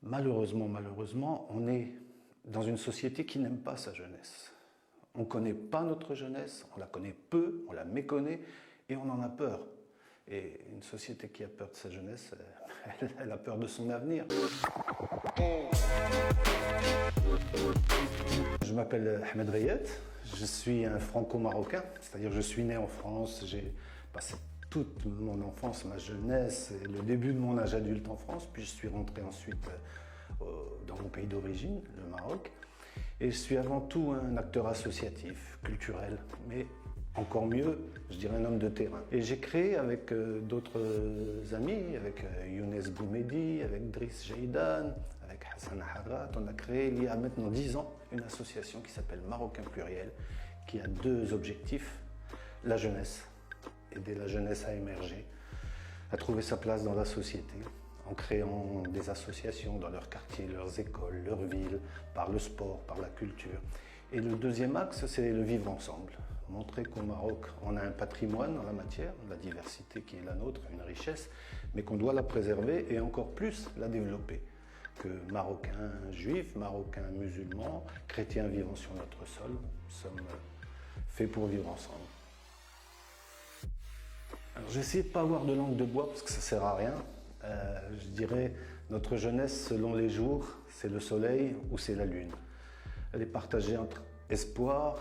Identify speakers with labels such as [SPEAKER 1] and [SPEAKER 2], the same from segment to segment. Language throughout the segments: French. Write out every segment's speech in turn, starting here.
[SPEAKER 1] Malheureusement, on est dans une société qui n'aime pas sa jeunesse. On ne connaît pas notre jeunesse, on la connaît peu, on la méconnaît et on en a peur. Et une société qui a peur de sa jeunesse, elle a peur de son avenir. Je m'appelle Ahmed Rayet, je suis un franco-marocain, c'est-à-dire je suis né en France, j'ai passé toute mon enfance, ma jeunesse et le début de mon âge adulte en France, puis je suis rentré ensuite dans mon pays d'origine, le Maroc. Et je suis avant tout un acteur associatif, culturel, mais encore mieux, je dirais un homme de terrain. Et j'ai créé avec d'autres amis, avec Younes Boumedi, avec Driss Jaidan, avec Hassan Harrat, on a créé il y a maintenant 10 ans une association qui s'appelle Marocain Pluriel, qui a 2 objectifs, la jeunesse, aider la jeunesse à émerger, à trouver sa place dans la société, en créant des associations dans leur quartier, leurs écoles, leurs villes, par le sport, par la culture. Et le deuxième axe, c'est le vivre ensemble. Montrer qu'au Maroc, on a un patrimoine en la matière, la diversité qui est la nôtre, une richesse, mais qu'on doit la préserver et encore plus la développer. Que Marocains juifs, Marocains musulmans, chrétiens vivant sur notre sol, sommes faits pour vivre ensemble. Alors j'essaie de ne pas avoir de langue de bois parce que ça ne sert à rien. Je dirais, notre jeunesse, selon les jours, c'est le soleil ou c'est la lune. Elle est partagée entre espoir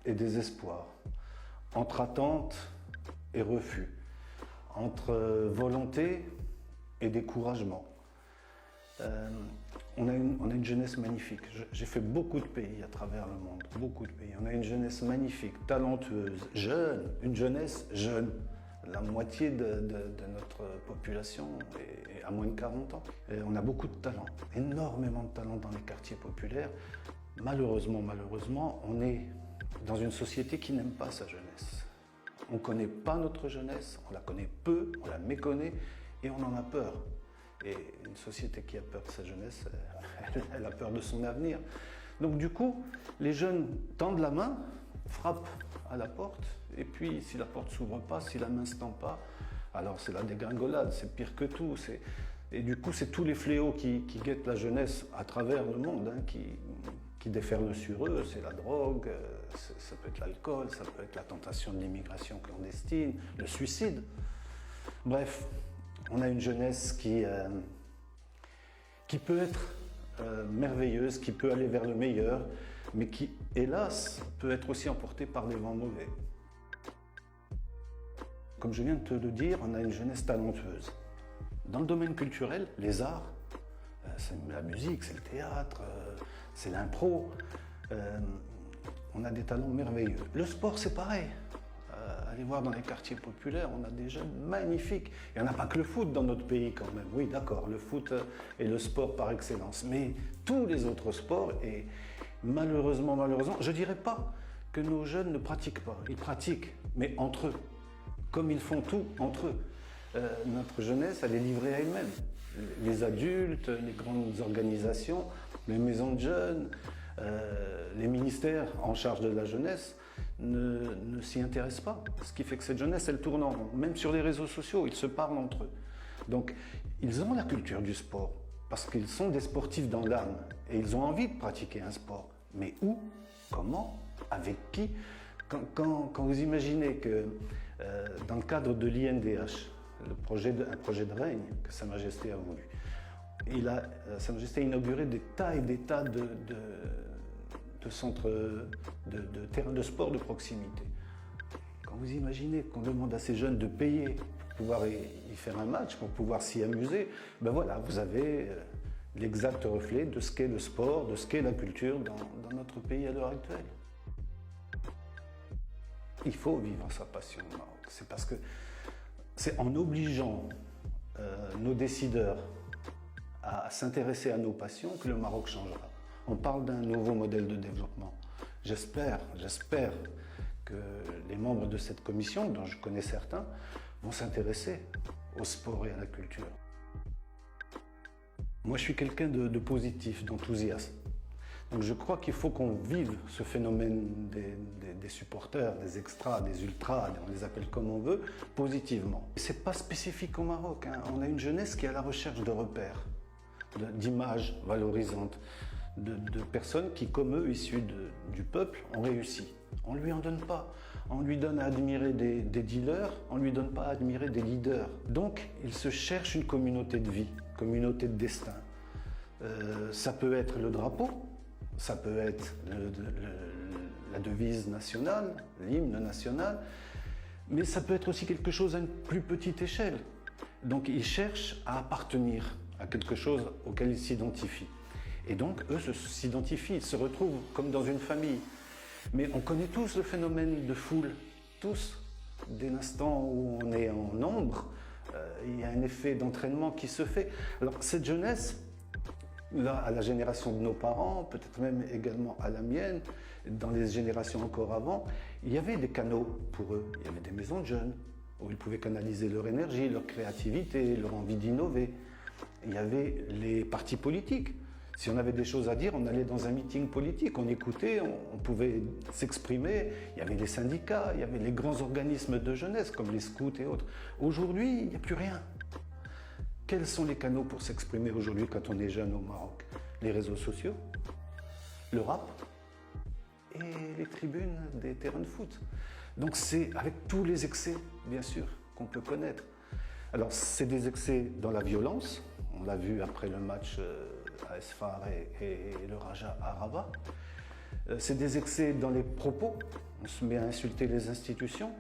[SPEAKER 1] et désespoir, entre attente et refus, entre volonté et découragement. On a une jeunesse magnifique. J'ai fait beaucoup de pays à travers le monde, beaucoup de pays. On a une jeunesse magnifique, talentueuse, jeune, une jeunesse jeune. La moitié de notre population est à moins de 40 ans. Et on a beaucoup de talent, énormément de talent dans les quartiers populaires. Malheureusement, on est dans une société qui n'aime pas sa jeunesse. On ne connaît pas notre jeunesse, on la connaît peu, on la méconnaît et on en a peur. Et une société qui a peur de sa jeunesse, elle a peur de son avenir. Donc du coup, les jeunes tendent la main, frappent à la porte, et puis si la porte ne s'ouvre pas, si la main ne se tend pas, alors c'est la dégringolade, c'est pire que tout. Et du coup, c'est tous les fléaux qui guettent la jeunesse à travers le monde, qui déferlent sur eux. C'est la drogue, ça peut être l'alcool, ça peut être la tentation de l'immigration clandestine, le suicide. Bref, on a une jeunesse qui peut être merveilleuse, qui peut aller vers le meilleur, mais qui, hélas, peut être aussi emportée par des vents mauvais. Comme je viens de te le dire, on a une jeunesse talentueuse. Dans le domaine culturel, les arts, c'est la musique, c'est le théâtre, c'est l'impro, on a des talents merveilleux. Le sport, c'est pareil. Allez voir dans les quartiers populaires, on a des jeunes magnifiques. Il n'y en a pas que le foot dans notre pays quand même. Oui, d'accord, le foot est le sport par excellence. Mais tous les autres sports, et malheureusement, je ne dirais pas que nos jeunes ne pratiquent pas. Ils pratiquent, mais entre eux. Comme ils font tout entre eux. Notre jeunesse, elle est livrée à elle-même. Les adultes, les grandes organisations, les maisons de jeunes, les ministères en charge de la jeunesse ne s'y intéressent pas. Ce qui fait que cette jeunesse, elle tourne en rond. Même sur les réseaux sociaux, ils se parlent entre eux. Donc, ils ont la culture du sport, parce qu'ils sont des sportifs dans l'âme, et ils ont envie de pratiquer un sport. Mais où? Comment? Avec qui? Quand vous imaginez que dans le cadre de l'INDH, un projet de règne que Sa Majesté a voulu, Sa Majesté a inauguré des tas et des tas de centres de terrains de sport de proximité. Quand vous imaginez qu'on demande à ces jeunes de payer pour pouvoir y faire un match, pour pouvoir s'y amuser, ben voilà, vous avez l'exact reflet de ce qu'est le sport, de ce qu'est la culture dans notre pays à l'heure actuelle. Il faut vivre sa passion au Maroc. C'est parce que c'est en obligeant nos décideurs à s'intéresser à nos passions que le Maroc changera. On parle d'un nouveau modèle de développement. J'espère que les membres de cette commission, dont je connais certains, vont s'intéresser au sport et à la culture. Moi, je suis quelqu'un de positif, d'enthousiaste. Donc je crois qu'il faut qu'on vive ce phénomène des supporters, des extras, des ultras, on les appelle comme on veut, positivement. C'est pas spécifique au Maroc, hein. On a une jeunesse qui est à la recherche de repères. d'images valorisantes, de personnes qui, comme eux, issus du peuple, ont réussi. On ne lui en donne pas. On lui donne à admirer des dealers, on ne lui donne pas à admirer des leaders. Donc, il se cherche une communauté de vie, communauté de destin. Ça peut être le drapeau, ça peut être la devise nationale, l'hymne national, mais ça peut être aussi quelque chose à une plus petite échelle. Donc, ils cherchent à appartenir à quelque chose auquel ils s'identifient. Et donc, eux s'identifient, ils se retrouvent comme dans une famille. Mais on connaît tous le phénomène de foule, tous. Dès l'instant où on est en nombre, il y a un effet d'entraînement qui se fait. Alors cette jeunesse, là, à la génération de nos parents, peut-être même également à la mienne, dans les générations encore avant, il y avait des canaux pour eux. Il y avait des maisons de jeunes où ils pouvaient canaliser leur énergie, leur créativité, leur envie d'innover. Il y avait les partis politiques. Si on avait des choses à dire, on allait dans un meeting politique, on écoutait, on pouvait s'exprimer. Il y avait les syndicats, il y avait les grands organismes de jeunesse comme les scouts et autres. Aujourd'hui, il n'y a plus rien. Quels sont les canaux pour s'exprimer aujourd'hui quand on est jeune au Maroc? Les réseaux sociaux, le rap et les tribunes des terrains de foot. Donc c'est avec tous les excès, bien sûr, qu'on peut connaître. Alors c'est des excès dans la violence, on l'a vu après le match à Esfar et le Raja à Rabat. C'est des excès dans les propos, on se met à insulter les institutions.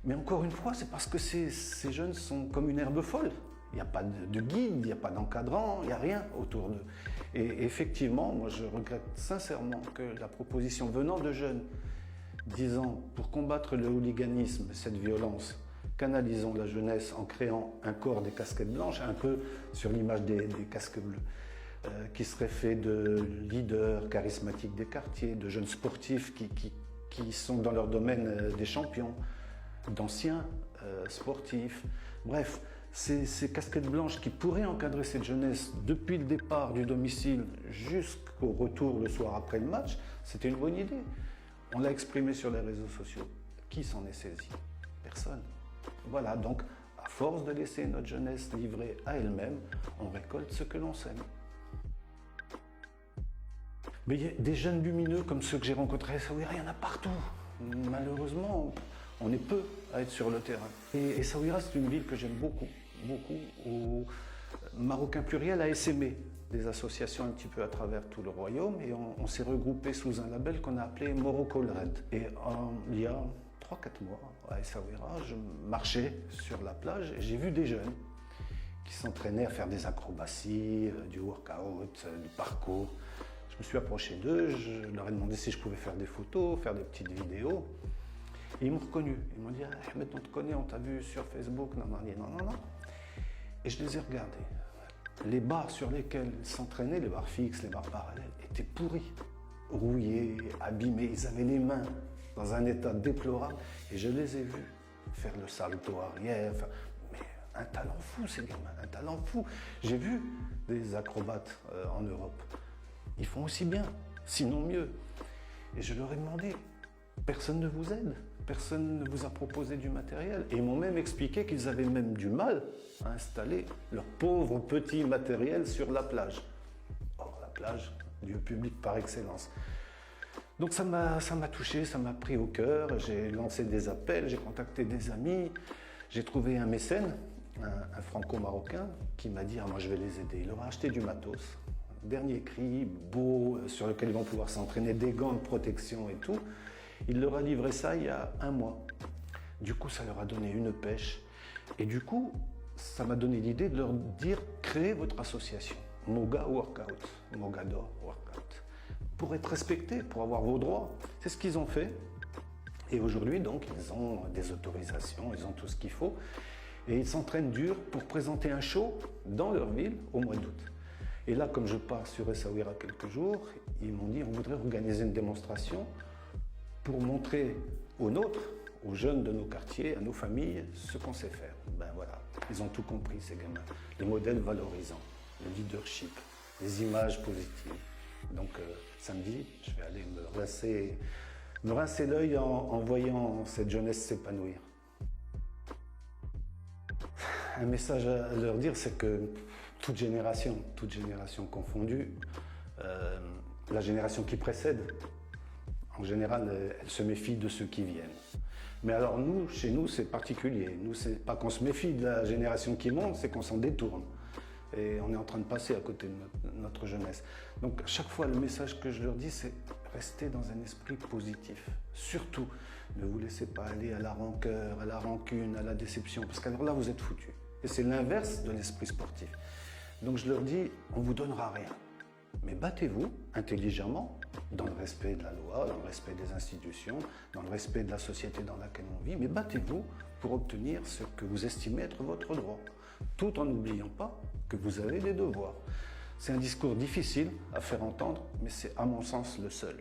[SPEAKER 1] Mais encore une fois, c'est parce que ces jeunes sont comme une herbe folle. Il n'y a pas de guide, il n'y a pas d'encadrant, il n'y a rien autour d'eux. Et effectivement, moi je regrette sincèrement que la proposition venant de jeunes disant pour combattre le hooliganisme, cette violence, canalisons la jeunesse en créant un corps des casquettes blanches, un peu sur l'image des casques bleus, qui serait fait de leaders charismatiques des quartiers, de jeunes sportifs qui sont dans leur domaine des champions, d'anciens sportifs. Bref, ces casquettes blanches qui pourraient encadrer cette jeunesse depuis le départ du domicile jusqu'au retour le soir après le match, c'était une bonne idée. On l'a exprimé sur les réseaux sociaux. Qui s'en est saisi? Personne. Voilà, donc à force de laisser notre jeunesse livrée à elle-même, on récolte ce que l'on sème. Mais il y a des jeunes lumineux comme ceux que j'ai rencontrés à Essaouira, il y en a partout. Malheureusement, on est peu à être sur le terrain. Et Essaouira, c'est une ville que j'aime beaucoup, où Marocain Pluriel a essaimé des associations un petit peu à travers tout le royaume et on s'est regroupé sous un label qu'on a appelé Morocco Red. Et il y a 3-4 mois, à Essaouira, je marchais sur la plage et j'ai vu des jeunes qui s'entraînaient à faire des acrobaties, du workout, du parcours. Je me suis approché d'eux, je leur ai demandé si je pouvais faire des photos, faire des petites vidéos. Et ils m'ont reconnu. Ils m'ont dit ah, Ahmed, on te connaît, on t'a vu sur Facebook. Non. Et je les ai regardés. Les barres sur lesquelles ils s'entraînaient, les barres fixes, les barres parallèles, étaient pourries, rouillées, abîmées. Ils avaient les mains dans un état déplorable. Et je les ai vus faire le salto arrière. Mais un talent fou, ces gamins, un talent fou. J'ai vu des acrobates en Europe. Ils font aussi bien, sinon mieux. Et je leur ai demandé, personne ne vous aide, personne ne vous a proposé du matériel. Et ils m'ont même expliqué qu'ils avaient même du mal à installer leur pauvre petit matériel sur la plage. Or, la plage, lieu public par excellence. Donc ça m'a touché, ça m'a pris au cœur. J'ai lancé des appels, j'ai contacté des amis. J'ai trouvé un mécène, un franco-marocain, qui m'a dit ah, moi je vais les aider. Il leur a acheté du matos. Dernier cri, beau, sur lequel ils vont pouvoir s'entraîner, des gants de protection et tout. Il leur a livré ça il y a 1 mois. Du coup, ça leur a donné une pêche. Et du coup, ça m'a donné l'idée de leur dire, créez votre association. Moga Workout, Mogador Workout. Pour être respectés, pour avoir vos droits. C'est ce qu'ils ont fait. Et aujourd'hui, donc, ils ont des autorisations, ils ont tout ce qu'il faut. Et ils s'entraînent dur pour présenter un show dans leur ville au mois d'août. Et là, comme je pars sur Essaouira quelques jours, ils m'ont dit on voudrait organiser une démonstration pour montrer aux nôtres, aux jeunes de nos quartiers, à nos familles, ce qu'on sait faire. Ben voilà, ils ont tout compris, ces gamins. Les modèles valorisants, le leadership, les images positives. Donc samedi, je vais aller me rincer l'œil en voyant cette jeunesse s'épanouir. Un message à leur dire, c'est que toute génération confondue, la génération qui précède, en général, elle se méfie de ceux qui viennent. Mais alors nous, chez nous, c'est particulier. Nous, c'est pas qu'on se méfie de la génération qui monte, c'est qu'on s'en détourne. Et on est en train de passer à côté de notre jeunesse. Donc à chaque fois, le message que je leur dis, c'est rester dans un esprit positif. Surtout, ne vous laissez pas aller à la rancœur, à la rancune, à la déception, parce qu'alors là, vous êtes foutus. Et c'est l'inverse de l'esprit sportif. Donc je leur dis, on ne vous donnera rien. Mais battez-vous intelligemment, dans le respect de la loi, dans le respect des institutions, dans le respect de la société dans laquelle on vit, mais battez-vous pour obtenir ce que vous estimez être votre droit, tout en n'oubliant pas que vous avez des devoirs. C'est un discours difficile à faire entendre, mais c'est à mon sens le seul.